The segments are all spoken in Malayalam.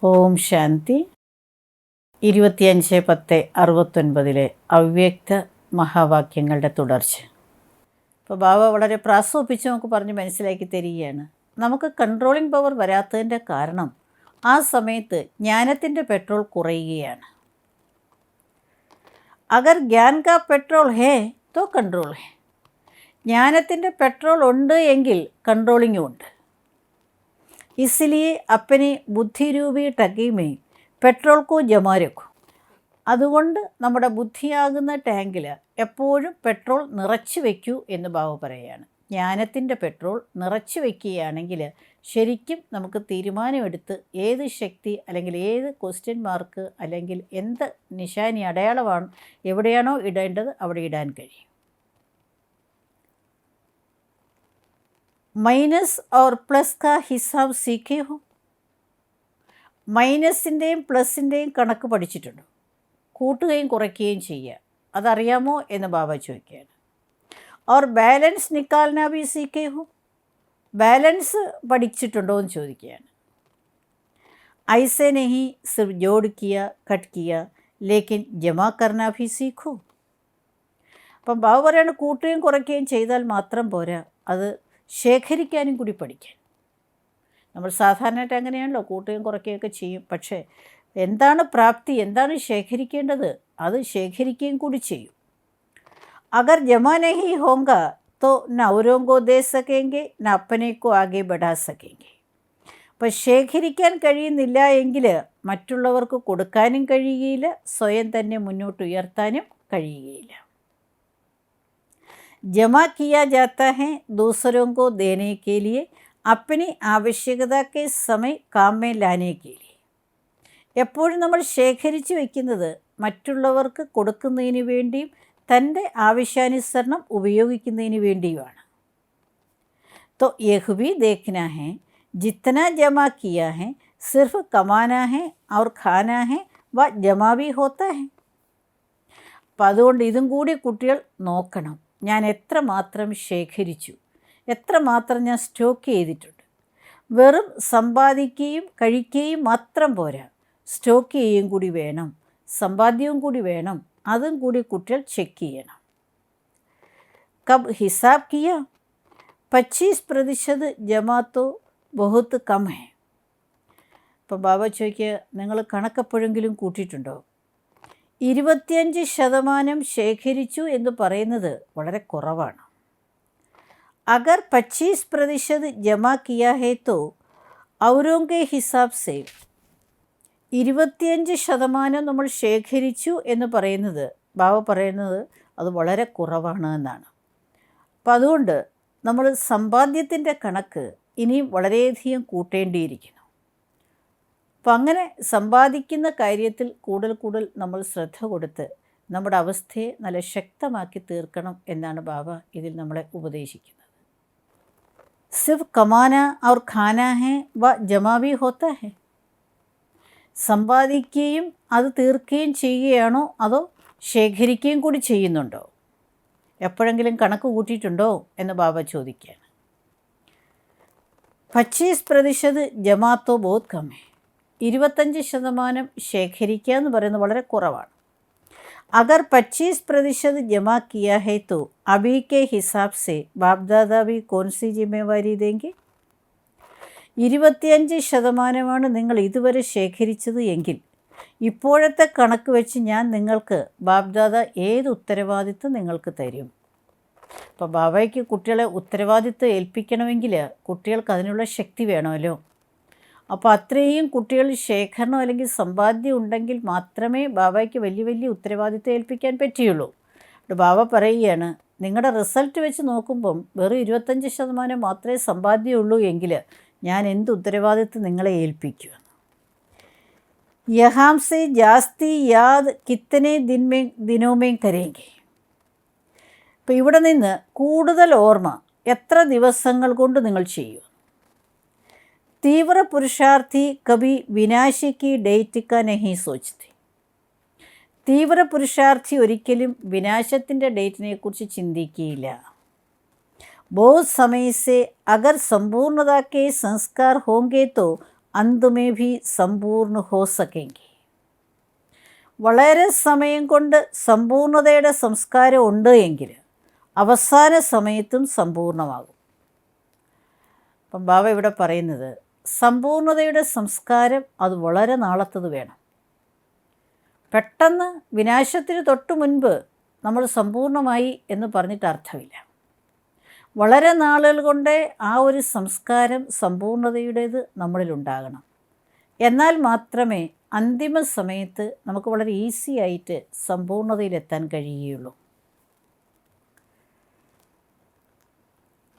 ഓം ശാന്തി. 25/10/69 അവ്യക്ത മഹാവാക്യങ്ങളുടെ തുടർച്ച. ഇപ്പോൾ ബാബ വളരെ പ്രാസോപ്പിച്ച് നമുക്ക് പറഞ്ഞ് മനസ്സിലാക്കി തരികയാണ്. നമുക്ക് കൺട്രോളിംഗ് പവർ വരാത്തതിൻ്റെ കാരണം ആ സമയത്ത് ജ്ഞാനത്തിൻ്റെ പെട്രോൾ കുറയുകയാണ്. അഗർ ജ്ഞാൻ കാ പെട്രോൾ ഹേ തോ കൺട്രോൾ ഹേ. ജ്ഞാനത്തിൻ്റെ പെട്രോൾ ഉണ്ട് എങ്കിൽ കൺട്രോളിങ്ങും ഉണ്ട്. इसलिए अपने ബുദ്ധിരൂപി ടഗീമേ പെട്രോൾ കോ ജമാ രഖോ. അതുകൊണ്ട് നമ്മുടെ ബുദ്ധിയാകുന്ന ടാങ്കിൽ എപ്പോഴും പെട്രോൾ നിറച്ച് വയ്ക്കൂ എന്ന് ബാബ പറയുകയാണ്. ജ്ഞാനത്തിൻ്റെ പെട്രോൾ നിറച്ച് വയ്ക്കുകയാണെങ്കിൽ ശരിക്കും നമുക്ക് തീരുമാനമെടുത്ത് ഏത് ശക്തി അല്ലെങ്കിൽ ഏത് ക്വസ്റ്റ്യൻ മാർക്ക് അല്ലെങ്കിൽ എന്ത് നിശാനി അടയാളമാണ് എവിടെയാണോ ഇടേണ്ടത് അവിടെ ഇടാൻ കഴിയും. മൈനസ് ഓർ പ്ലസ് കാ ഹിസാബ് സീഖേ ഹോ. മൈനസിൻ്റെയും പ്ലസിൻ്റെയും കണക്ക് പഠിച്ചിട്ടുണ്ടോ? കൂട്ടുകയും കുറയ്ക്കുകയും ചെയ്യുക അതറിയാമോ എന്ന് ബാബ ചോദിക്കുകയാണ്. ഓർ ബാലൻസ് നിക്കാൽന ബി സീഖേ ഹോ. ബാലൻസ് പഠിച്ചിട്ടുണ്ടോ എന്ന് ചോദിക്കുകയാണ്. ഐസെ നഹി സിർഫ് ജോഡ് കിയ കട്ട് കിയ ലേക്കിൻ ജമാ കർന ഭി സീഖോ. അപ്പം ബാബ പറയാണ് കൂട്ടുകയും കുറയ്ക്കുകയും ചെയ്താൽ മാത്രം പോരാ, അത് ശേഖരിക്കാനും കൂടി പഠിക്കാൻ. നമ്മൾ സാധാരണയായിട്ട് അങ്ങനെയാണല്ലോ, കൂട്ടുകയും കുറയ്ക്കുകയൊക്കെ ചെയ്യും. പക്ഷേ എന്താണ് പ്രാപ്തി, എന്താണ് ശേഖരിക്കേണ്ടത്, അത് ശേഖരിക്കുകയും കൂടി ചെയ്യും. അഗർ ജമാ നഹി ഹോങ്ക തോ ന ഔരോങ്കോ ദേ സക്കേങ്കെ ന അപ്പനേക്കോ ആകെ ബഡാ സക്കേങ്കെ. അപ്പോൾ ശേഖരിക്കാൻ കഴിയുന്നില്ല എങ്കിൽ മറ്റുള്ളവർക്ക് കൊടുക്കാനും കഴിയുകയില്ല, സ്വയം തന്നെ മുന്നോട്ട് ഉയർത്താനും കഴിയുകയില്ല. जमा किया जाता है दूसरों को देने के लिए, अपनी आवश्यकता के समय काम में लाने के लिए. എപ്പോഴും നമ്മൾ ശേഖരിച്ച് വയ്ക്കുന്നത് മറ്റുള്ളവർക്ക് കൊടുക്കുന്നതിന് വേണ്ടിയും തൻ്റെ ആവശ്യാനുസരണം ഉപയോഗിക്കുന്നതിന് വേണ്ടിയുമാണ്. तो यह भी देखना है जितना जमा किया है सिर्फ कमाना है और खाना है व जमा भी होता है. അപ്പം അതുകൊണ്ട് ഇതും കൂടി കുട്ടികൾ നോക്കണം. ഞാൻ എത്രമാത്രം ശേഖരിച്ചു, എത്രമാത്രം ഞാൻ സ്റ്റോക്ക് ചെയ്തിട്ടുണ്ട്. വെറും സമ്പാദിക്കുകയും കഴിക്കുകയും മാത്രം പോരാ, സ്റ്റോക്ക് ചെയ്യുകയും കൂടി വേണം, സമ്പാദ്യവും കൂടി വേണം. അതും കൂടി കുട്ടികൾ ചെക്ക് ചെയ്യണം. കബ് ഹിസാബ് കിയ 25% ജമാത്തോ ബഹുത്ത് കം ഹേ. ഇപ്പം ബാബ ചോദിക്കുക, നിങ്ങൾ കണക്കെപ്പോഴെങ്കിലും കൂട്ടിയിട്ടുണ്ടോ? 25% ശേഖരിച്ചു എന്ന് പറയുന്നത് വളരെ കുറവാണ്. അഗർ 25% ജമാ കിയാ ഹേ തോ ഔരോങ്കെ ഹിസാബ് സേ. 25% നമ്മൾ ശേഖരിച്ചു എന്ന് പറയുന്നത് ബാബ പറയുന്നത് അത് വളരെ കുറവാണ് എന്നാണ്. അപ്പം അതുകൊണ്ട് നമ്മൾ സമ്പാദ്യത്തിൻ്റെ കണക്ക് ഇനിയും വളരെയധികം കൂട്ടേണ്ടിയിരിക്കുന്നു. അപ്പം അങ്ങനെ സമ്പാദിക്കുന്ന കാര്യത്തിൽ കൂടുതൽ നമ്മൾ ശ്രദ്ധ കൊടുത്ത് നമ്മുടെ അവസ്ഥയെ നല്ല ശക്തമാക്കി തീർക്കണം എന്നാണ് ബാബ ഇതിൽ നമ്മളെ ഉപദേശിക്കുന്നത്. സിർഫ് കമാന ഔർ ഖാന ഹേ വ ജമാ ഭി ഹോത്ത ഹേ. സമ്പാദിക്കുകയും അത് തീർക്കുകയും ചെയ്യുകയാണോ അതോ ശേഖരിക്കുകയും കൂടി ചെയ്യുന്നുണ്ടോ? എപ്പോഴെങ്കിലും കണക്ക് കൂട്ടിയിട്ടുണ്ടോ എന്ന് ബാബ ചോദിക്കുകയാണ്. 25% ജമാത്തോ ബോധ് കമേ. 25% ശേഖരിക്കുക എന്ന് പറയുന്നത് വളരെ കുറവാണ്. അഗർ 25% ജമാ കിയാ ഹേ തോ അബി കെ ഹിസാബ് സേ ബാപ് ദാദാ ഭി കോൺസി ജിമ്മേവാരി ദേങ്കെ. 25% നിങ്ങൾ ഇതുവരെ ശേഖരിച്ചത് എങ്കിൽ ഇപ്പോഴത്തെ കണക്ക് വെച്ച് ഞാൻ നിങ്ങൾക്ക് ബാപ് ദാദാ ഏത് ഉത്തരവാദിത്വം നിങ്ങൾക്ക് തരും? അപ്പോൾ ബാബയ്ക്ക് കുട്ടികളെ ഉത്തരവാദിത്വം ഏൽപ്പിക്കണമെങ്കിൽ കുട്ടികൾക്ക് അതിനുള്ള ശക്തി വേണമല്ലോ. അപ്പോൾ അത്രയും കുട്ടികൾ ശേഖരണം അല്ലെങ്കിൽ സമ്പാദ്യം ഉണ്ടെങ്കിൽ മാത്രമേ ബാബയ്ക്ക് വലിയ ഉത്തരവാദിത്വം ഏൽപ്പിക്കാൻ പറ്റുകയുള്ളൂ. ബാബ പറയുകയാണ്, നിങ്ങളുടെ റിസൾട്ട് വെച്ച് നോക്കുമ്പം വെറും 25% മാത്രമേ സമ്പാദ്യമുള്ളൂ എങ്കിൽ ഞാൻ എന്ത് ഉത്തരവാദിത്വം നിങ്ങളെ ഏൽപ്പിക്കുമെന്ന്. യഹാം സേ ജാസ്തി യാദ് കിത്തനെ ദിനോമേ കരേങ്കെ. അപ്പോൾ ഇവിടെ നിന്ന് കൂടുതൽ ഓർമ്മ എത്ര ദിവസങ്ങൾ കൊണ്ട് നിങ്ങൾ ചെയ്യും? തീവ്ര പുരുഷാർത്ഥി കഭി വിനാശി കി ഡേറ്റ് കാ നഹി സോച്ച്തി. തീവ്ര പുരുഷാർത്ഥി ഒരിക്കലും വിനാശത്തിൻ്റെ ഡേറ്റിനെ കുറിച്ച് ചിന്തിക്കുകയില്ല. बहुत समय से अगर संपूर्णता के संस्कार होंगे तो अंत में भी संपूर्ण हो सकेंगे. വളരെ സമയം കൊണ്ട് സമ്പൂർണതയുടെ സംസ്കാരം ഉണ്ട് എങ്കിൽ അവസാന സമയത്തും സമ്പൂർണ്ണമാകും. അപ്പം ബാബ ഇവിടെ പറയുന്നത് സമ്പൂർണതയുടെ സംസ്കാരം അത് വളരെ നാളത്തത് വേണം. പെട്ടെന്ന് വിനാശത്തിന് തൊട്ട് മുൻപ് നമ്മൾ സമ്പൂർണ്ണമായി എന്ന് പറഞ്ഞിട്ട് അർത്ഥമില്ല. വളരെ നാളുകൾ കൊണ്ട് ആ ഒരു സംസ്കാരം സമ്പൂർണതയുടേത് നമ്മളിലുണ്ടാകണം. എന്നാൽ മാത്രമേ അന്തിമ സമയത്ത് നമുക്ക് വളരെ ഈസി ആയിട്ട് സമ്പൂർണതയിലെത്താൻ കഴിയുകയുള്ളൂ.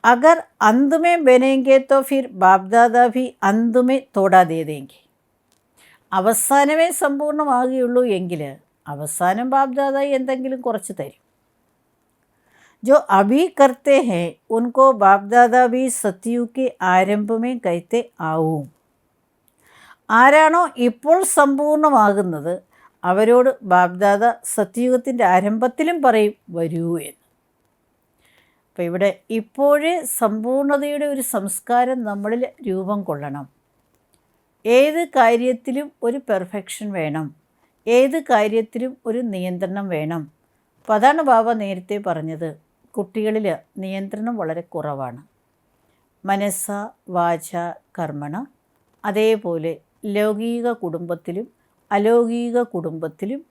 अगर अंत में बनेंगे तो फिर बाप दादा भी अंत में തോടാ ദേ ദേങ്കി. അവസാനമേ സമ്പൂർണ്ണമാകുകയുള്ളൂ എങ്കിൽ അവസാനം ബാപ് ദാദാ എന്തെങ്കിലും കുറച്ച് തരും. जो अभी करते हैं उनको बाप दादा भी सतयुग के आरंभ में कहते आओ. ആരാണോ ഇപ്പോൾ സമ്പൂർണ്ണമാകുന്നത് അവരോട് ബാപ് ദാദ സത്യയുഗത്തിൻ്റെ ആരംഭത്തിലും പറയും വരൂ എന്ന്. അപ്പോൾ ഇവിടെ ഇപ്പോഴേ സമ്പൂർണതയുടെ ഒരു സംസ്കാരം നമ്മളിൽ രൂപം കൊള്ളണം. ഏത് കാര്യത്തിലും ഒരു പെർഫെക്ഷൻ വേണം, ഏത് കാര്യത്തിലും ഒരു നിയന്ത്രണം വേണം. അപ്പോൾ അതാണ് ബാബ നേരത്തെ പറഞ്ഞത്, കുട്ടികളിൽ നിയന്ത്രണം വളരെ കുറവാണ്. മനസ്സ വാച കർമ്മണ. അതേപോലെ ലൗകിക കുടുംബത്തിലും അലൗകിക കുടുംബത്തിലും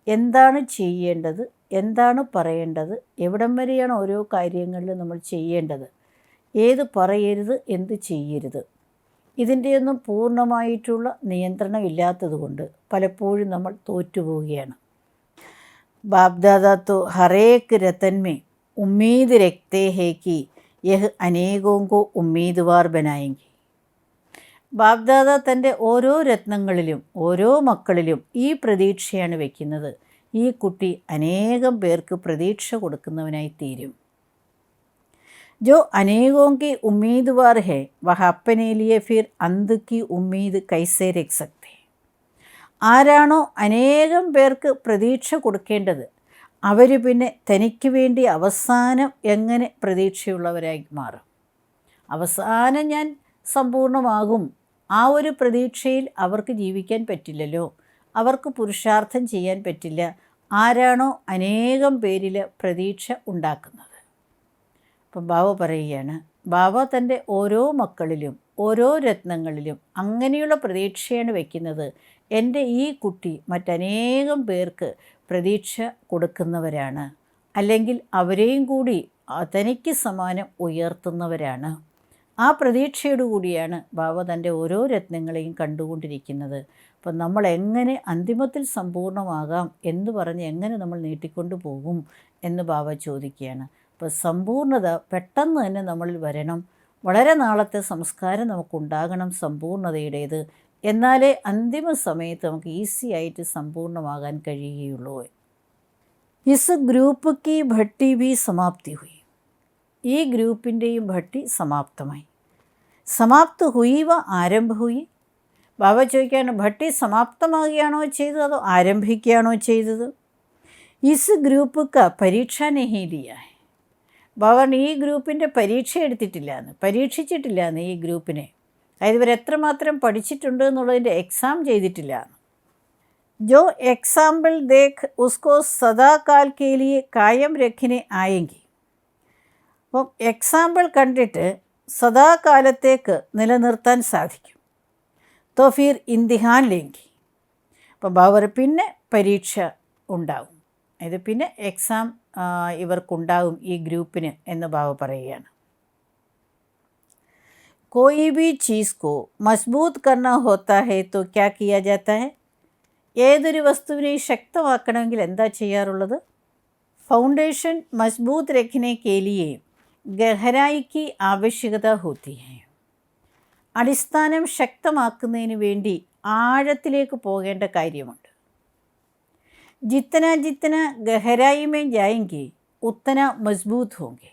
എന്താണ് ചെയ്യേണ്ടത്, എന്താണ് പറയേണ്ടത്, എവിടം വരെയാണ് ഓരോ കാര്യങ്ങളിൽ നമ്മൾ ചെയ്യേണ്ടത്, ഏത് പറയരുത്, എന്ത് ചെയ്യരുത്, ഇതിൻ്റെയൊന്നും പൂർണ്ണമായിട്ടുള്ള നിയന്ത്രണം ഇല്ലാത്തതുകൊണ്ട് പലപ്പോഴും നമ്മൾ തോറ്റുപോവുകയാണ്. ബാപ് ദാദാ തോ ഹരേക്ക് രത്തൻമേ ഉമ്മീദ് രഖ്തേ ഹേ കി യഹ് അനേകോം കോ ഉമ്മീദ്വാർ ബനായെങ്കി. ബാപ് ദാദ തൻ്റെ ഓരോ രത്നങ്ങളിലും ഓരോ മക്കളിലും ഈ പ്രതീക്ഷയാണ് വയ്ക്കുന്നത്, ഈ കുട്ടി അനേകം പേർക്ക് പ്രതീക്ഷ കൊടുക്കുന്നവനായി തീരും. जो अनेकों की उम्मीदवार है वह अपने लिए फिर अंत की उम्मीद कैसे रख सकते. ആരാണോ അനേകം പേർക്ക് പ്രതീക്ഷ കൊടുക്കേണ്ടത് അവർ പിന്നെ തനിക്ക് വേണ്ടി അവസാനം എങ്ങനെ പ്രതീക്ഷയുള്ളവരായി മാറും? അവസാനം ഞാൻ സമ്പൂർണ്ണമാകും, ആ ഒരു പ്രതീക്ഷയിൽ അവർക്ക് ജീവിക്കാൻ പറ്റില്ലല്ലോ, അവർക്ക് പുരുഷാർത്ഥം ചെയ്യാൻ പറ്റില്ല. ആരാണോ അനേകം പേരിൽ പ്രതീക്ഷ ഉണ്ടാക്കുന്നത്. അപ്പം ബാബ പറയുകയാണ്, ബാബ തൻ്റെ ഓരോ മക്കളിലും ഓരോ രത്നങ്ങളിലും അങ്ങനെയുള്ള പ്രതീക്ഷയാണ് വയ്ക്കുന്നത്. എൻ്റെ ഈ കുട്ടി മറ്റനേകം പേർക്ക് പ്രതീക്ഷ കൊടുക്കുന്നവരാണ്, അല്ലെങ്കിൽ അവരെയും കൂടി തനിക്ക് സമാനം ഉയർത്തുന്നവരാണ്. ആ പ്രതീക്ഷയോടുകൂടിയാണ് ബാബ തൻ്റെ ഓരോ രത്നങ്ങളെയും കണ്ടുകൊണ്ടിരിക്കുന്നത്. അപ്പം നമ്മൾ എങ്ങനെ അന്തിമത്തിൽ സമ്പൂർണ്ണമാകാം എന്ന് പറഞ്ഞ് എങ്ങനെ നമ്മൾ നീട്ടിക്കൊണ്ടു പോകും എന്ന് ബാബ ചോദിക്കുകയാണ്. അപ്പോൾ സമ്പൂർണ്ണത പെട്ടെന്ന് തന്നെ നമ്മളിൽ വരണം. വളരെ നാളത്തെ സംസ്കാരം നമുക്കുണ്ടാകണം സമ്പൂർണ്ണതയുടേത്. എന്നാലേ അന്തിമ സമയത്ത് നമുക്ക് ഈസി ആയിട്ട് സമ്പൂർണ്ണമാകാൻ കഴിയുകയുള്ളൂ. ഇസ് ഗ്രൂപ്പ് കി ഭട്ടി ഭി സമാപ്തി ഹുയി. ഈ ഗ്രൂപ്പിൻ്റെയും ഭട്ടി സമാപ്തമായി. സമാപ്ത് ഹുയി വ ആരംഭ ഹുയി. ബാബ ചോദിക്കുകയാണ്, ഭട്ടി സമാപ്തമാകുകയാണോ ചെയ്തത് അതോ ആരംഭിക്കുകയാണോ ചെയ്തത്? ഇസ് ഗ്രൂപ്പ് ക പരീക്ഷ നഹീ ലിയ ഹൈ. ബാബ ഈ ഗ്രൂപ്പിൻ്റെ പരീക്ഷ എടുത്തിട്ടില്ല, പരീക്ഷിച്ചിട്ടില്ല ഈ ഗ്രൂപ്പിനെ. അതായത് ഇവർ എത്രമാത്രം പഠിച്ചിട്ടുണ്ട് എന്നുള്ളതിൻ്റെ എക്സാം ചെയ്തിട്ടില്ല. ജോ എക്സാമ്പിൾ ദേഖ് ഉസ്കോ സദാകാൽ കെ ലിയെ കായം രഖിനെ ആയെങ്കിൽ. അപ്പം എക്സാമ്പിൾ കണ്ടിട്ട് സദാകാലത്തേക്ക് നിലനിർത്താൻ സാധിക്കും. തോ ഫിർ ഇംതിഹാൻ ലേങ്കി. അപ്പം ബാബർ പിന്നെ പരീക്ഷ ഉണ്ടാവും, ഇത് പിന്നെ എക്സാം ഇവർക്കുണ്ടാകും ഈ ഗ്രൂപ്പിന് എന്ന് ബാബ പറയുകയാണ്. कोई भी चीज़ को मजबूत करना होता है तो क्या किया जाता है. ഏതൊരു വസ്തുവിനെയും ശക്തമാക്കണമെങ്കിൽ എന്താ ചെയ്യാറുള്ളത്? ഫൗണ്ടേഷൻ മസ്ബൂത്ത് രഖ്നെ കെ ലിയെ ഗഹരായിക്ക് ആവശ്യകത ഹോത്തി ഹൈ. അടിസ്ഥാനം ശക്തമാക്കുന്നതിന് വേണ്ടി ആഴത്തിലേക്ക് പോകേണ്ട കാര്യമുണ്ട്. ജിത്തന ജിത്തന ഗഹരായി മേ ജായെങ്കി ഉത്തന മസ്ബൂത്ത് ഹോങ്കെ.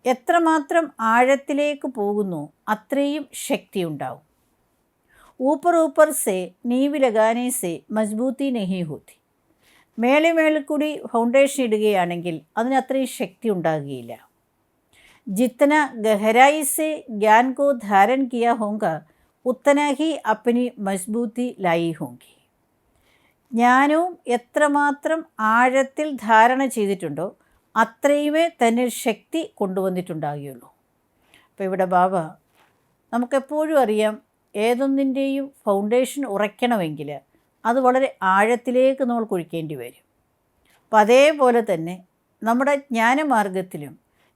എത്രമാത്രം ആഴത്തിലേക്ക് പോകുന്നു അത്രയും ശക്തി ഉണ്ടാവും. ഊപ്പർ ഊപ്പർ സേ നീവ് ലഗാനെ സേ മസ്ബൂത്തി നഹീ ഹോത്തി. മേളെ മേളിൽ കൂടി ഫൗണ്ടേഷൻ ഇടുകയാണെങ്കിൽ അതിന് അത്രയും ശക്തി ഉണ്ടാകുകയില്ല. ജിത്തന ഗഹരായി സേ ജ്ഞാൻ കോ ധാരൺ കിയാ ഹോങ്ക ഉത്തന ഹി അപ്പനി മസ്ബൂത്തി ലായി ഹോങ്കി. ജ്ഞാനവും എത്രമാത്രം ആഴത്തിൽ ധാരണ ചെയ്തിട്ടുണ്ടോ അത്രയുമേ തന്നിൽ ശക്തി കൊണ്ടുവന്നിട്ടുണ്ടാകുകയുള്ളൂ. അപ്പോൾ ഇവിടെ ബാബ നമുക്കെപ്പോഴും അറിയാം, ഏതൊന്നിൻ്റെയും ഫൗണ്ടേഷൻ ഉറയ്ക്കണമെങ്കിൽ അത് വളരെ ആഴത്തിലേക്ക് നമ്മൾ കുഴിക്കേണ്ടി വരും. അപ്പം അതേപോലെ തന്നെ നമ്മുടെ ജ്ഞാനമാർഗത്തിലും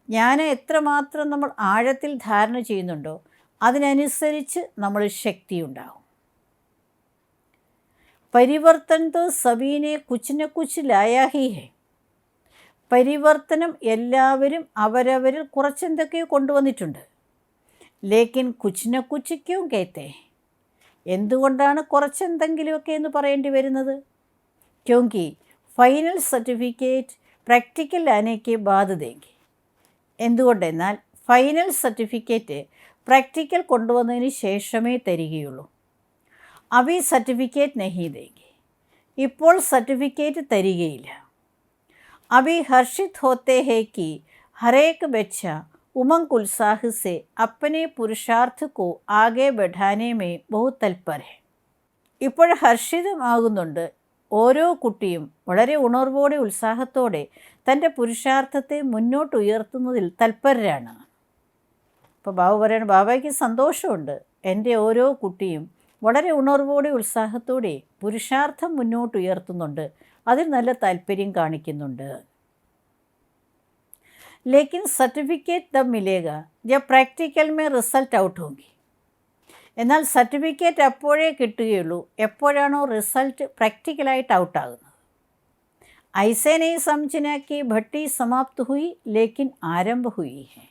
ജ്ഞാനം എത്രമാത്രം നമ്മൾ ആഴത്തിൽ ധാരണ ചെയ്യുന്നുണ്ടോ അതിനനുസരിച്ച് നമ്മൾ ശക്തി ഉണ്ടാകും. പരിവർത്തൻ തോ സബീനെ കുച്ച് ന കുച്ച് ലായാ ഹി ഹെ. പരിവർത്തനം എല്ലാവരും അവരവരിൽ കുറച്ചെന്തൊക്കെയോ കൊണ്ടുവന്നിട്ടുണ്ട്. ലേക്കിൻ കുച്ച് ന കുച്ച് ക്യോം കേത്തെ. എന്തുകൊണ്ടാണ് കുറച്ചെന്തെങ്കിലുമൊക്കെ എന്ന് പറയേണ്ടി വരുന്നത്? ക്യോങ്കി ഫൈനൽ സർട്ടിഫിക്കറ്റ് പ്രാക്ടിക്കൽ ആനേക്ക് ബാധ ദേങ്കി. എന്തുകൊണ്ടെന്നാൽ ഫൈനൽ സർട്ടിഫിക്കറ്റ് പ്രാക്ടിക്കൽ കൊണ്ടുവന്നതിന് ശേഷമേ തരികയുള്ളൂ. അഭി സർട്ടിഫിക്കറ്റ് നഹി ദേങ്കി. ഇപ്പോൾ സർട്ടിഫിക്കറ്റ് തരികയില്ല. അഭി ഹർഷിത് ഹോത്തെ ഹേ കി ഹരേക്ക് ബച്ച ഉമംഗ് ഉത്സാഹ് സെ അപ്പനെ പുരുഷാർത്ഥ കോ ആകെ ബഢാനെ മേ ബഹുത് തൽപർ ഹെ. ഇപ്പോൾ ഹർഷിതമാകുന്നുണ്ട്. ഓരോ കുട്ടിയും വളരെ ഉണർവോടെ ഉത്സാഹത്തോടെ തൻ്റെ പുരുഷാർത്ഥത്തെ മുന്നോട്ട് ഉയർത്തുന്നതിൽ തൽപരരാണ്. അപ്പോൾ ബാബു പറയണം, ബാബയ്ക്ക് സന്തോഷമുണ്ട്, എൻ്റെ ഓരോ കുട്ടിയും വളരെ ഉണർവോടെ ഉത്സാഹത്തോടെ പുരുഷാർത്ഥം മുന്നോട്ട് ഉയർത്തുന്നുണ്ട്, അതിൽ നല്ല താല്പര്യം കാണിക്കുന്നുണ്ട്. ലേക്കിൻ സർട്ടിഫിക്കറ്റ് തബ് മിലേഗ ജബ് പ്രാക്ടിക്കൽ മേ റിസൾട്ട് ഔട്ട് ഹോങ്കി. എന്നാൽ സർട്ടിഫിക്കറ്റ് അപ്പോഴേ കിട്ടുകയുള്ളൂ എപ്പോഴാണോ റിസൾട്ട് പ്രാക്ടിക്കലായിട്ട് ഔട്ടാകുന്നത്. ഐസേ നഹീ സമझना कि ഭട്ടി സമാപ്ത് ഹുയി ലേക്കിൻ ആരംഭ ഹുയി ഹെ.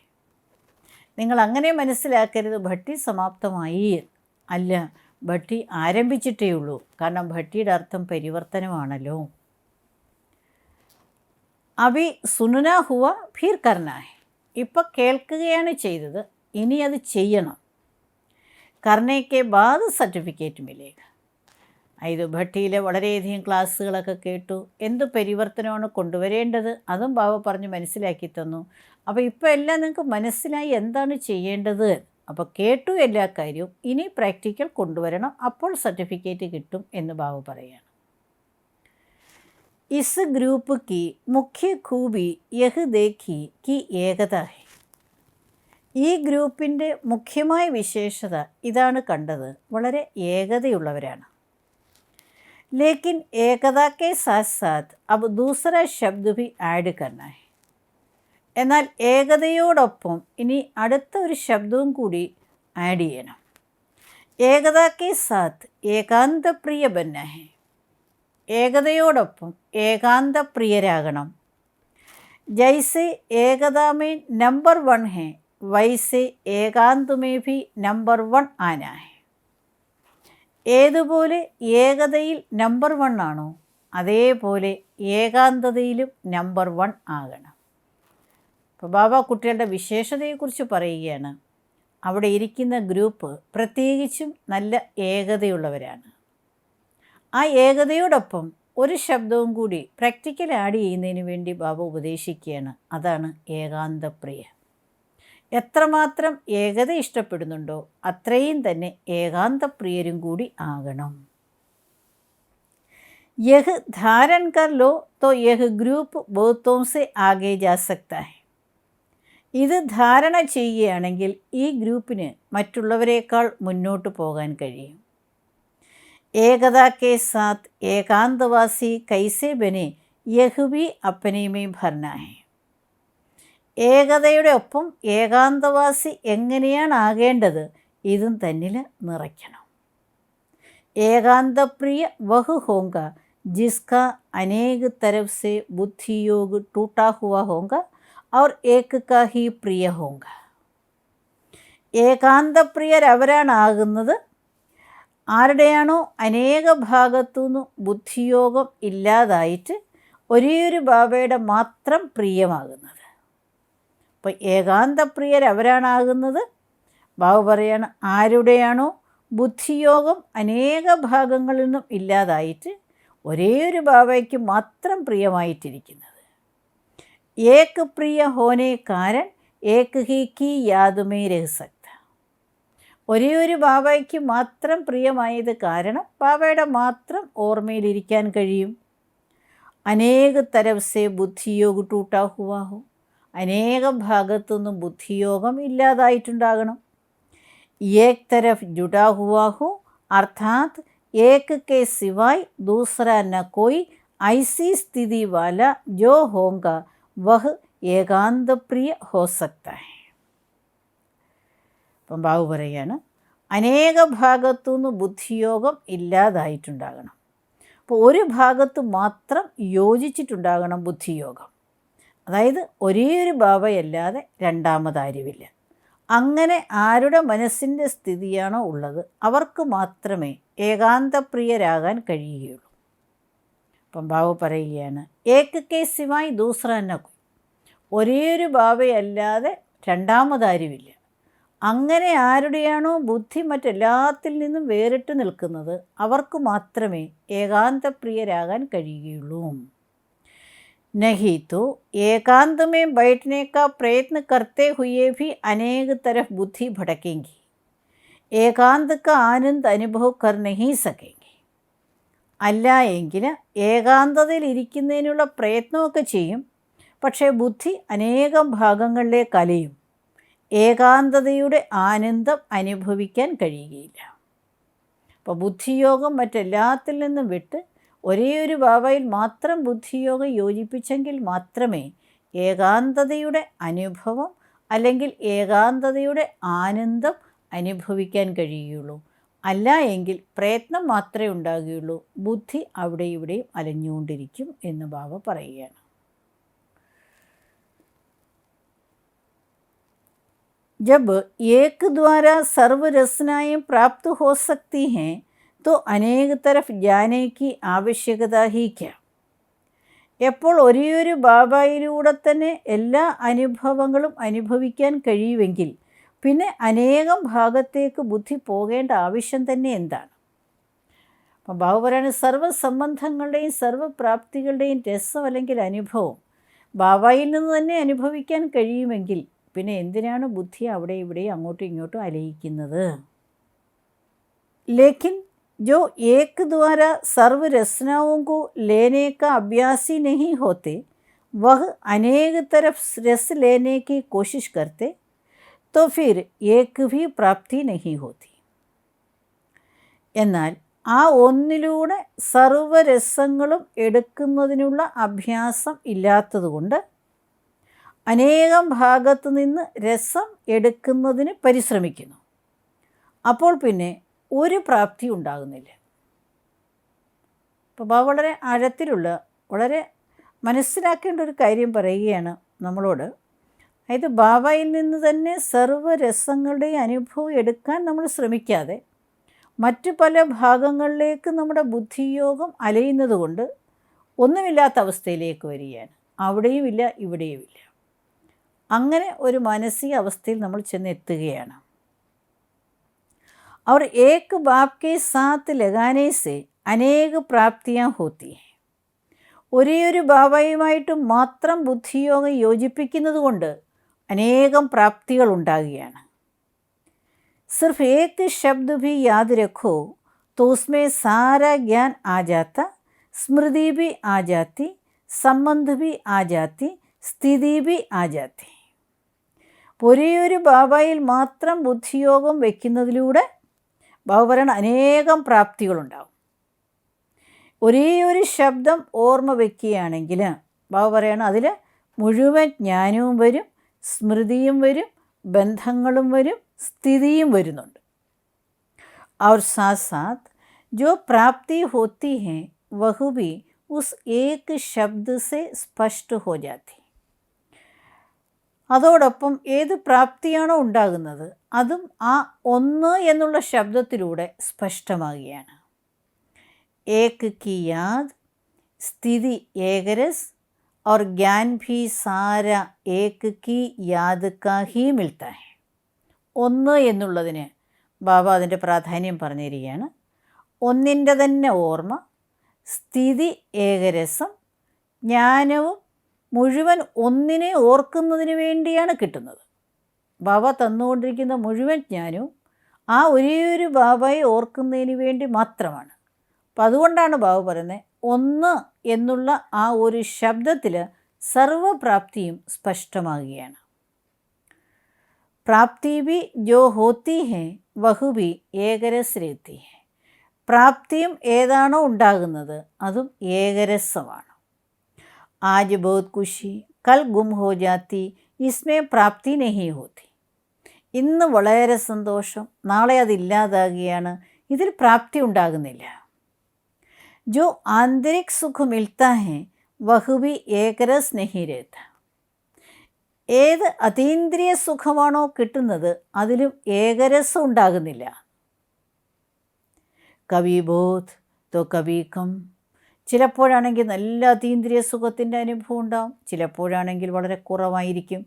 നിങ്ങൾ അങ്ങനെ മനസ്സിലാക്കരുത് ഭട്ടി സമാപ്തമായി. അല്ല, ഭട്ടി ആരംഭിച്ചിട്ടേ ഉള്ളൂ. കാരണം ഭട്ടിയുടെ അർത്ഥം പരിവർത്തനമാണല്ലോ. അഭി സുനന ഹുവ ഫിർ കർന ഹെ. ഇപ്പം കേൾക്കുകയാണ് ചെയ്തത്, ഇനി അത് ചെയ്യണം. കർണയ്ക്ക് ബാദ് സർട്ടിഫിക്കറ്റ് മിലേഗ. ഇത് ഭട്ടിയിലെ വളരെയധികം ക്ലാസ്സുകളൊക്കെ കേട്ടു. എന്ത് പരിവർത്തനമാണ് കൊണ്ടുവരേണ്ടത് അതും ബാബ പറഞ്ഞ് മനസ്സിലാക്കി തന്നു. അപ്പോൾ ഇപ്പോൾ എല്ലാം നിങ്ങൾക്ക് മനസ്സിലായി എന്താണ് ചെയ്യേണ്ടത്. അപ്പോൾ കേട്ടു എല്ലാ കാര്യവും, ഇനി പ്രാക്ടിക്കൽ കൊണ്ടുവരണം, അപ്പോൾ സർട്ടിഫിക്കറ്റ് കിട്ടും എന്ന് ബാബ പറയുകയാണ്. ഇസ് ഗ്രൂപ്പ് की മുഖ്യ खूबी यह देखी कि ഏകത है. ഈ ഗ്രൂപ്പിൻ്റെ മുഖ്യമായ വിശേഷത ഇതാണ് കണ്ടത്, വളരെ ഏകതയുള്ളവരാണ്. ലേക്കിൻ ഏകത കെ സാത്ത് സാത്ത് അബ് ദൂസറ ശബ്ദ ഭി ആഡ് കർന ഹെ. എന്നാൽ ഏകതയോടൊപ്പം ഇനി അടുത്ത ഒരു ശബ്ദവും കൂടി ആഡ് ചെയ്യണം. ഏകത കെ സാത്ത് ഏകാന്തപ്രിയ ബന്ന ഹെ. ഏകതയോടൊപ്പം ഏകാന്തപ്രിയരാകണം. ജൈസെ ഏകതാമേ നമ്പർ 1 ഹെ വൈസെ ഏകാന്തമേ ഭി നമ്പർ 1 ആനാ ഹെ. ഏതുപോലെ ഏകതയിൽ നമ്പർ 1 ആണോ അതേപോലെ ഏകാന്തതയിലും നമ്പർ 1 ആകണം. അപ്പോൾ ബാബ കുട്ടികളുടെ വിശേഷതയെക്കുറിച്ച് പറയുകയാണ്. അവിടെ ഇരിക്കുന്ന ഗ്രൂപ്പ് പ്രത്യേകിച്ചും നല്ല ഏകതയുള്ളവരാണ്. ആ ഏകതയോടൊപ്പം ഒരു ശബ്ദവും കൂടി പ്രാക്ടിക്കൽ ആഡ് ചെയ്യുന്നതിന് വേണ്ടി ബാബ ഉപദേശിക്കുകയാണ്. അതാണ് ഏകാന്തപ്രിയ. എത്രമാത്രം ഏകത ഇഷ്ടപ്പെടുന്നുണ്ടോ അത്രയും തന്നെ ഏകാന്തപ്രിയരും കൂടി ആകണം. യഹ് ധാരൺ കർ ലോ തോ യഹ് ഗ്രൂപ്പ് ബഹുത്തോം സെ ആകെ ജാ സക്താ ഹെ. ഇത് ധാരണ ചെയ്യുകയാണെങ്കിൽ ഈ ഗ്രൂപ്പിന് മറ്റുള്ളവരെക്കാൾ മുന്നോട്ട് പോകാൻ കഴിയും. ഏകത കെ സാത്ത് ഏകാന്തവാസി കൈസെ ബനെ യഹ് ഭി അപ്പനെ മേ ഭർന ഹെ. ഏകതയുടെ ഒപ്പം ഏകാന്തവാസി എങ്ങനെയാണ് ആകേണ്ടത് ഇതും തന്നിൽ നിറയ്ക്കണം. ഏകാന്തപ്രിയ വഹ് ഹോങ്ക ജിസ്കാ അനേക തരഫ് സെ ബുദ്ധിयोग ടൂട്ടാ ഹുവാ ഹോങ്ക और एक का ही പ്രിയ ഹോങ്ക. ഏകാന്തപ്രിയരവരാണ് ആകുന്നത് ആരുടെയാണോ അനേക ഭാഗത്തുനിന്ന് ബുദ്ധിയോഗം ഇല്ലാതായിട്ട് ഒരേയൊരു ബാബയുടെ മാത്രം പ്രിയമാകുന്നത്. അപ്പോൾ ഏകാന്തപ്രിയരവരാണാകുന്നത് ബാബ പറയാണ് ആരുടെയാണോ ബുദ്ധിയോഗം അനേക ഭാഗങ്ങളിൽ നിന്നും ഇല്ലാതായിട്ട് ഒരേയൊരു ബാബയ്ക്ക് മാത്രം പ്രിയമായിട്ടിരിക്കുന്നത്. ഏക് പ്രിയ ഹോനെ കാരൻ ഏക് ഹി കി യാദ് മേ രഹ് സക്ത. ഒരേ ഒരു ബാബയ്ക്ക് മാത്രം പ്രിയമായത് കാരണം ബാബയുടെ മാത്രം ഓർമ്മയിലിരിക്കാൻ കഴിയും. അനേക തരവസെ ബുദ്ധിയോഗ ടൂട്ടാ ഹുവാ ഹോ, അനേകം ഭാഗത്തുനിന്നും ബുദ്ധിയോഗം ഇല്ലാതായിട്ടുണ്ടാകണം. ഏക് തരഫ് ജുടാ ഹുവാ ഹോ അർത്ഥാത് ഏക് കെ സിവായ് ദൂസറ ന കോയി ഐസി സ്ഥിതി വാല ജോ ഹോങ്ക വഹ് ഏകാന്തപ്രിയ ഹോ സക്ത ഹൈ. അപ്പം ബാബു പറയുകയാണ്, അനേക ഭാഗത്തുനിന്ന് ബുദ്ധിയോഗം ഇല്ലാതായിട്ടുണ്ടാകണം. അപ്പോൾ ഒരു ഭാഗത്ത് മാത്രം യോജിച്ചിട്ടുണ്ടാകണം ബുദ്ധിയോഗം. അതായത് ഒരേ ഒരു ബാബയല്ലാതെ രണ്ടാമതാരുമില്ല. അങ്ങനെ ആരുടെ മനസ്സിൻ്റെ സ്ഥിതിയാണോ ഉള്ളത് അവർക്ക് മാത്രമേ ഏകാന്തപ്രിയരാകാൻ കഴിയുകയുള്ളൂ. അപ്പം ബാബു പറയുകയാണ്, ഏക് കെ സിവായ് ദൂസറ ന കോയി, ഒരേ ഒരു ബാബയല്ലാതെ രണ്ടാമതാരുമില്ല. അങ്ങനെ ആരുടെയാണോ ബുദ്ധി മറ്റെല്ലാത്തിൽ നിന്നും വേറിട്ട് നിൽക്കുന്നത് അവർക്ക് മാത്രമേ ഏകാന്തപ്രിയരാകാൻ കഴിയുകയുള്ളൂ. नहीं तो एकांत में बैठने का प्रयत्न करते हुए भी अनेक तरफ बुद्धि भटकेंगी, एकांत का आनंद अनुभव कर नहीं सकेंगे. അല്ല എങ്കിൽ ഏകാന്തതയിൽ ഇരിക്കുന്നതിനുള്ള പ്രയത്നമൊക്കെ ചെയ്യും, പക്ഷേ ബുദ്ധി അനേകം ഭാഗങ്ങളിലേക്ക് അലയും. ഏകാന്തതയുടെ ആനന്ദം അനുഭവിക്കാൻ കഴിയുകയില്ല. അപ്പോൾ ബുദ്ധിയോഗം മറ്റെല്ലാത്തിൽ നിന്നും വിട്ട് ഒരേ ഒരു ബാബയിൽ മാത്രം ബുദ്ധിയോഗം യോജിപ്പിച്ചെങ്കിൽ മാത്രമേ ഏകാന്തതയുടെ അനുഭവം അല്ലെങ്കിൽ ഏകാന്തതയുടെ ആനന്ദം അനുഭവിക്കാൻ കഴിയുകയുള്ളൂ. അല്ല എങ്കിൽ പ്രയത്നം മാത്രമേ ഉണ്ടാകുകയുള്ളൂ, ബുദ്ധി അവിടെ ഇവിടെയും അലഞ്ഞുകൊണ്ടിരിക്കും എന്ന് ബാബ പറയുകയാണ്. जब एक द्वारा सर्व रचनाएं प्राप्त हो सकती हैं तो अनेक तरफ जाने की आवश्यकता ही क्या. എപ്പോൾ ഒരേയൊരു ബാബയിലൂടെ തന്നെ എല്ലാ അനുഭവങ്ങളും അനുഭവിക്കാൻ കഴിയുമെങ്കിൽ പിന്നെ അനേകം ഭാഗത്തേക്ക് ബുദ്ധി പോകേണ്ട ആവശ്യം തന്നെ എന്താണ്? അപ്പം ബാബു പറയുന്നത്, സർവ്വസംബന്ധങ്ങളുടെയും സർവ്വപ്രാപ്തികളുടെയും രസം അല്ലെങ്കിൽ അനുഭവം ബാബയിൽ നിന്ന് തന്നെ അനുഭവിക്കാൻ കഴിയുമെങ്കിൽ പിന്നെ എന്തിനാണ് ബുദ്ധി അവിടെ ഇവിടെ അങ്ങോട്ടും ഇങ്ങോട്ടും അലയിക്കുന്നത്? ലേക്കിൻ जो एक द्वारा सर्व रचनाओं को लेने का अभ्यासी नहीं होते वह अनेक तरफ रस लेने की कोशिश करते तो फिर एक भी प्राप्ति नहीं होती. എന്നാൽ ആ ഒന്നിലൂടെ സർവ്വരസങ്ങളും എടുക്കുന്നതിനുള്ള അഭ്യാസം ഇല്ലാത്തതുകൊണ്ട് അനേകം ഭാഗത്തു നിന്ന് രസം എടുക്കുന്നതിന് പരിശ്രമിക്കുന്നു. അപ്പോൾ പിന്നെ ഒരു പ്രാപ്തി ഉണ്ടാകുന്നില്ല. അപ്പോൾ വളരെ ആഴത്തിലുള്ള വളരെ മനസ്സിലാക്കേണ്ട ഒരു കാര്യം പറയുകയാണ് നമ്മളോട്. അതായത് ബാബയിൽ നിന്ന് തന്നെ സർവ്വരസങ്ങളുടെയും അനുഭവം എടുക്കാൻ നമ്മൾ ശ്രമിക്കാതെ മറ്റു പല ഭാഗങ്ങളിലേക്ക് നമ്മുടെ ബുദ്ധിയോഗം അലയുന്നത് കൊണ്ട് ഒന്നുമില്ലാത്ത അവസ്ഥയിലേക്ക് വരികയാണ്. അവിടെയുമില്ല ഇവിടെയുമില്ല. അങ്ങനെ ഒരു മാനസിക അവസ്ഥയിൽ നമ്മൾ ചെന്നെത്തുകയാണ്. और एक बाप के साथ लगाने से अनेक प्राप्तियाँ होती हैं. ഒരേ ഒരു ബാബയുമായിട്ട് മാത്രം ബുദ്ധിയോഗം യോജിപ്പിക്കുന്നത് കൊണ്ട് അനേകം പ്രാപ്തികൾ ഉണ്ടാകുകയാണ്. सिर्फ एक शब्द भी याद रखो तो उसमें सारा ज्ञान आ जाता, स्मृति भी आ जाती, संबंध भी आ जाती, സ്ഥിതി भी आ जाती. ഒരേ ഒരു ബാബയിൽ മാത്രം ബുദ്ധിയോഗം വയ്ക്കുന്നതിലൂടെ ബാബു പറയുന്ന അനേകം പ്രാപ്തികളുണ്ടാവും. ഒരേ ഒരു ശബ്ദം ഓർമ്മ വയ്ക്കുകയാണെങ്കിൽ ബാബു പറയണം അതിൽ മുഴുവൻ ജ്ഞാനവും വരും, സ്മൃതിയും വരും, ബന്ധങ്ങളും വരും, സ്ഥിതിയും വരുന്നുണ്ട്. और साथ साथ जो प्राप्ति होती है वह भी उस एक शब्द से स्पष्ट हो जाती. അതോടൊപ്പം ഏത് പ്രാപ്തിയാണോ ഉണ്ടാകുന്നത് അതും ആ ഒന്ന് എന്നുള്ള ശബ്ദത്തിലൂടെ സ്പഷ്ടമാകുകയാണ്. ഏക് കി യാദ്, സ്ഥിതി ഏകരസ് और ज्ञान भी सारा एक की याद का ही मिलता है. ഒന്ന് എന്നുള്ളതിന് ബാബ അതിൻ്റെ പ്രാധാന്യം പറഞ്ഞിരിക്കുകയാണ്. ഒന്നിൻ്റെ തന്നെ ഓർമ്മ, സ്ഥിതി ഏകരസം, ജ്ഞാനവും മുഴുവൻ ഒന്നിനെ ഓർക്കുന്നതിന് വേണ്ടിയാണ് കിട്ടുന്നത്. ബാബ തന്നുകൊണ്ടിരിക്കുന്ന മുഴുവൻ ജ്ഞാനവും ആ ഒരേ ഒരു ബാബയെ ഓർക്കുന്നതിന് വേണ്ടി മാത്രമാണ്. അപ്പം അതുകൊണ്ടാണ് ബാബ പറയുന്നത്, ഒന്ന് എന്നുള്ള ആ ഒരു ശബ്ദത്തിൽ സർവപ്രാപ്തിയും സ്പഷ്ടമാകുകയാണ്. പ്രാപ്തി ഭി ജോ ഹോത്തി ഹെ വഹു ഭി ഏകരസ് രഹത്തി ഹെ. പ്രാപ്തിയും ഏതാണോ ഉണ്ടാകുന്നത് അതും ഏകരസമാണ്. ആജ് ബഹുത് ഖുഷി കൽ ഗും ഹോ ജാത്തി ഇസ്മേ പ്രാപ്തി നഹി ഹോത്തി. ഇന്ന് വളരെ സന്തോഷം, നാളെ അതില്ലാതാകുകയാണ്, ഇതിൽ പ്രാപ്തി ഉണ്ടാകുന്നില്ല. ജോ ആന്തരിക് സുഖ മിൽത്താ ഹെ വഹു ഭി ഏകരസ് നഹി രഹത്ത. ഏത് അതീന്ദ്രിയ സുഖമാണോ കിട്ടുന്നത് അതിലും ഏകരസം ഉണ്ടാകുന്നില്ല. കവി ബോധ് തോ കവി കം. ചിലപ്പോഴാണെങ്കിൽ നല്ല അതീന്ദ്രിയ സുഖത്തിൻ്റെ അനുഭവം ഉണ്ടാവും, ചിലപ്പോഴാണെങ്കിൽ വളരെ കുറവായിരിക്കും.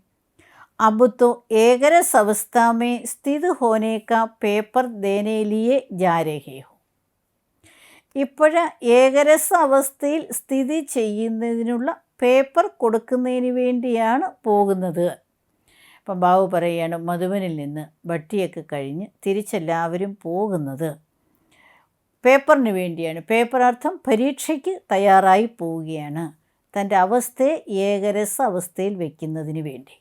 अब तो एकरस अवस्था में स्थित होने का पेपर देने लिए जा रहे हो. ഇപ്പോഴ് ഏകരസ അവസ്ഥയിൽ സ്ഥിതി ചെയ്യുന്നതിനുള്ള പേപ്പർ കൊടുക്കുന്നതിന് വേണ്ടിയാണ് പോകുന്നത്. അപ്പം ബാബു പറയുകയാണ്, മധുബനിൽ നിന്ന് ഭട്ടിയൊക്കെ കഴിഞ്ഞ് തിരിച്ചെല്ലാവരും പോകുന്നത് പേപ്പറിന് വേണ്ടിയാണ്. പേപ്പർ അർത്ഥം പരീക്ഷയ്ക്ക് തയ്യാറായി പോവുകയാണ്, തൻ്റെ അവസ്ഥയെ ഏകരസ അവസ്ഥയിൽ വയ്ക്കുന്നതിന് വേണ്ടി.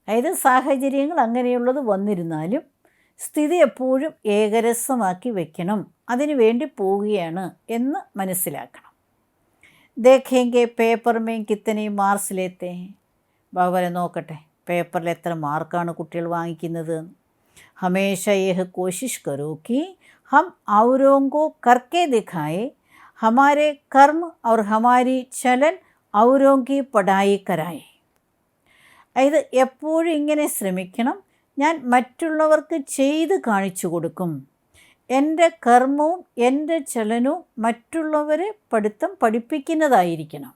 അതായത് സാഹചര്യങ്ങൾ അങ്ങനെയുള്ളത് വന്നിരുന്നാലും സ്ഥിതി എപ്പോഴും ഏകരസമാക്കി വയ്ക്കണം, അതിനു വേണ്ടി പോവുകയാണ് എന്ന് മനസ്സിലാക്കണം. ദേഖേങ്കെ പേപ്പർ മേ കിത്തനെ മാർക്സ് ലേത്തെ. ബാബരെ നോക്കട്ടെ പേപ്പറിൽ എത്ര മാർക്കാണ് കുട്ടികൾ വാങ്ങിക്കുന്നത്. ഹമേഷ യഹ് കോശിഷ് കരോ കി ഹം ഔരോं को करके दिखाए, हमारे कर्म और हमारी चलन औरों की पढ़ाई कराए. അതായത് എപ്പോഴും ഇങ്ങനെ ശ്രമിക്കണം, ഞാൻ മറ്റുള്ളവർക്ക് ചെയ്ത് കാണിച്ചു കൊടുക്കും, എൻ്റെ കർമ്മവും എൻ്റെ ചലനവും മറ്റുള്ളവരെ പഠിപ്പിക്കുന്നതായിരിക്കണം.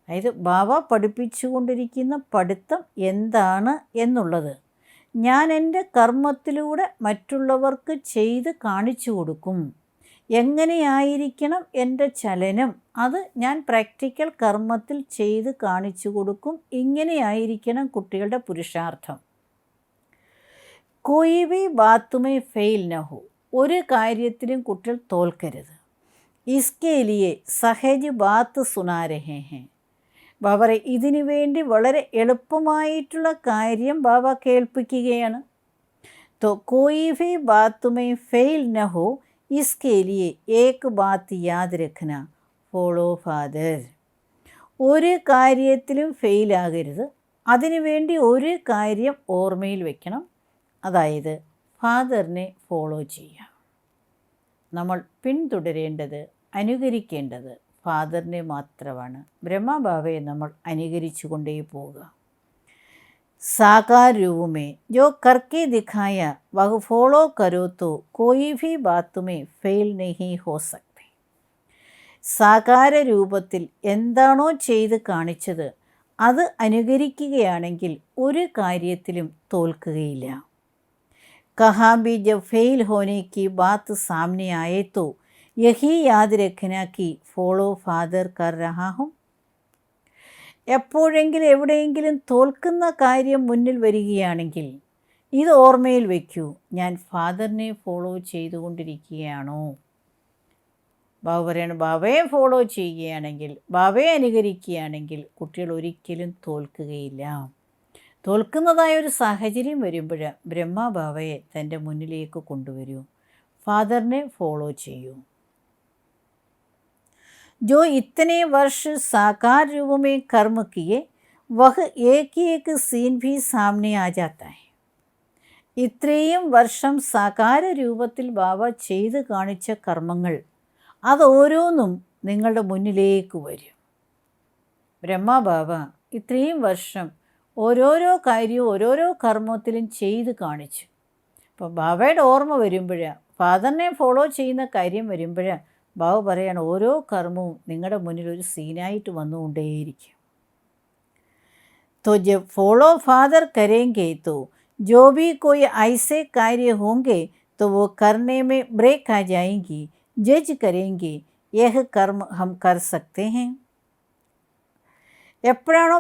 അതായത് ബാബ പഠിപ്പിച്ചുകൊണ്ടിരിക്കുന്ന പഠിത്തം എന്താണ് എന്നുള്ളത് ഞാൻ എൻ്റെ കർമ്മത്തിലൂടെ മറ്റുള്ളവർക്ക് ചെയ്ത് കാണിച്ചു കൊടുക്കും. എങ്ങനെയായിരിക്കണം എൻ്റെ ചലനം, അത് ഞാൻ പ്രാക്ടിക്കൽ കർമ്മത്തിൽ ചെയ്ത് കാണിച്ചു കൊടുക്കും. ഇങ്ങനെയായിരിക്കണം കുട്ടികളുടെ പുരുഷാർത്ഥം. കോയി ഭി ബാത്തുമേ ഫെയിൽ നഹോ. ഒരു കാര്യത്തിലും കുട്ടികൾ തോൽക്കരുത്. ഇസ്കേ ലിയെ സഹജ് ബാത്ത് സുനാ രഹേ ഹെ. ബാബ ഇതിനു വേണ്ടി വളരെ എളുപ്പമായിട്ടുള്ള കാര്യം ബാബ കേൾപ്പിക്കുകയാണ്. തോ കോയി ഭി ബാത്തുമേ ഫെയിൽ നഹോ, इसके लिए एक बात याद रखना, ഫോളോ ഫാദർ. ഒരു കാര്യത്തിലും ഫെയിലാകരുത്, അതിനുവേണ്ടി ഒരു കാര്യം ഓർമ്മയിൽ വെക്കണം, അതായത് ഫാദറിനെ ഫോളോ ചെയ്യുക. നമ്മൾ പിന്തുടരേണ്ടത്, അനുകരിക്കേണ്ടത് ഫാദറിനെ മാത്രമാണ്. ബ്രഹ്മബാബയെ നമ്മൾ അനുകരിച്ചു കൊണ്ടേ പോവുക. साकार रूप में जो करके दिखाया वह फॉलो करो तो कोई भी बात में फेल नहीं हो सकते. സാകാര രൂപത്തിൽ എന്താണോ ചെയ്ത് കാണിച്ചത് അത് അനുകരിക്കുകയാണെങ്കിൽ ഒരു കാര്യത്തിലും തോൽക്കുകയില്ല. कहाँ भी जब फेल होने की बात सामने आए तो यही याद रखना कि फॉलो फादर कर रहा हूँ. എപ്പോഴെങ്കിലും എവിടെയെങ്കിലും തോൽക്കുന്ന കാര്യം മുന്നിൽ വരികയാണെങ്കിൽ ഇത് ഓർമ്മയിൽ വയ്ക്കൂ, ഞാൻ ഫാദറിനെ ഫോളോ ചെയ്തുകൊണ്ടിരിക്കുകയാണോ. ബാബ പറയാണ്, ബാബയെ ഫോളോ ചെയ്യുകയാണെങ്കിൽ, ബാബയെ അനുകരിക്കുകയാണെങ്കിൽ കുട്ടികൾ ഒരിക്കലും തോൽക്കുകയില്ല. തോൽക്കുന്നതായൊരു സാഹചര്യം വരുമ്പോൾ ബ്രഹ്മ ബാബയെ തൻ്റെ മുന്നിലേക്ക് കൊണ്ടുവരൂ, ഫാദറിനെ ഫോളോ ചെയ്യൂ. जो इतने वर्ष साकार रूप में कर्म किए वह एक सीन भी सामने आ जाता है. ഇത്രയും വർഷം സാകാര രൂപത്തിൽ ബാബ ചെയ്ത് കാണിച്ച കർമ്മങ്ങൾ അത് ഓരോന്നും നിങ്ങളുടെ മുന്നിലേക്ക് വരും. ബ്രഹ്മ ബാബ ഇത്രയും വർഷം ഓരോരോ കാര്യവും ഓരോരോ കർമ്മത്തിലും ചെയ്ത് കാണിച്ചു. അപ്പോൾ ബാബയുടെ ഓർമ്മ വരുമ്പോൾ, ഫാദറിനെ ഫോളോ ചെയ്യുന്ന കാര്യം വരുമ്പോൾ ബാബു പറയാണ്, ഓരോ കർമ്മവും നിങ്ങളുടെ മുന്നിൽ ഒരു സീനായിട്ട് വന്നുകൊണ്ടേയിരിക്കും. तो जब फॉलो फादर करेंगे तो जो भी कोई ऐसे कार्य होंगे तो वो करने में ब्रेक आ जाएंगी, जज करेंगे यह कर्म हम कर सकते हैं. എപ്പോഴാണോ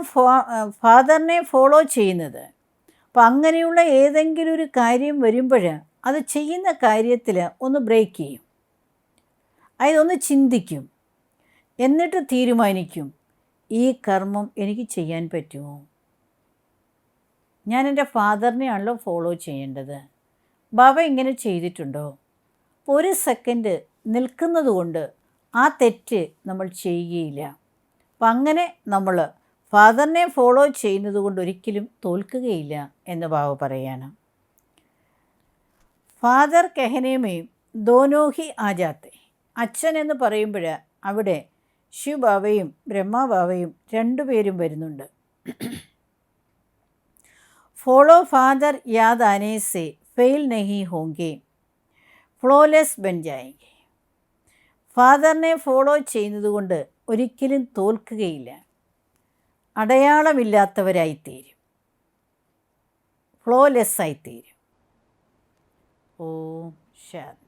ഫാദറിനെ ഫോളോ ചെയ്യുന്നത്, അപ്പം അങ്ങനെയുള്ള ഏതെങ്കിലും ഒരു കാര്യം വരുമ്പോൾ അത് ചെയ്യുന്ന കാര്യത്തിൽ ഒന്ന് ബ്രേക്ക് ചെയ്യും, അതൊന്ന് ചിന്തിക്കും, എന്നിട്ട് തീരുമാനിക്കും ഈ കർമ്മം എനിക്ക് ചെയ്യാൻ പറ്റുമോ, ഞാൻ എൻ്റെ ഫാദറിനെയാണല്ലോ ഫോളോ ചെയ്യേണ്ടത്, ബാബ ഇങ്ങനെ ചെയ്തിട്ടുണ്ടോ. ഒരു സെക്കൻഡ് നിൽക്കുന്നത് കൊണ്ട് ആ തെറ്റ് നമ്മൾ ചെയ്യുകയില്ല. അപ്പം അങ്ങനെ നമ്മൾ ഫാദറിനെ ഫോളോ ചെയ്യുന്നത് കൊണ്ട് ഒരിക്കലും തോൽക്കുകയില്ല എന്ന് ബാബ പറയാണ്. ഫാദർ കെഹനേമേ ദോനോഹി ആജാത്തെ, അച്ഛൻ എന്ന് പറയുമ്പോൾ അവിടെ ശിവ് ബാബയും ബ്രഹ്മബാബയും രണ്ടുപേരും വരുന്നുണ്ട്. ഫോളോ ഫാദർ യാദ് ആനെ സെ ഫെയിൽ നഹി ഹോങ്കെ, ഫ്ലോലെസ് ബൻ ജായെങ്കെ. ഫാദറിനെ ഫോളോ ചെയ്യുന്നത് കൊണ്ട് ഒരിക്കലും തോൽക്കുകയില്ല, അടയാളമില്ലാത്തവരായിത്തീരും, ഫ്ലോലെസ് ആയിത്തീരും. ഓം ശാന്തി.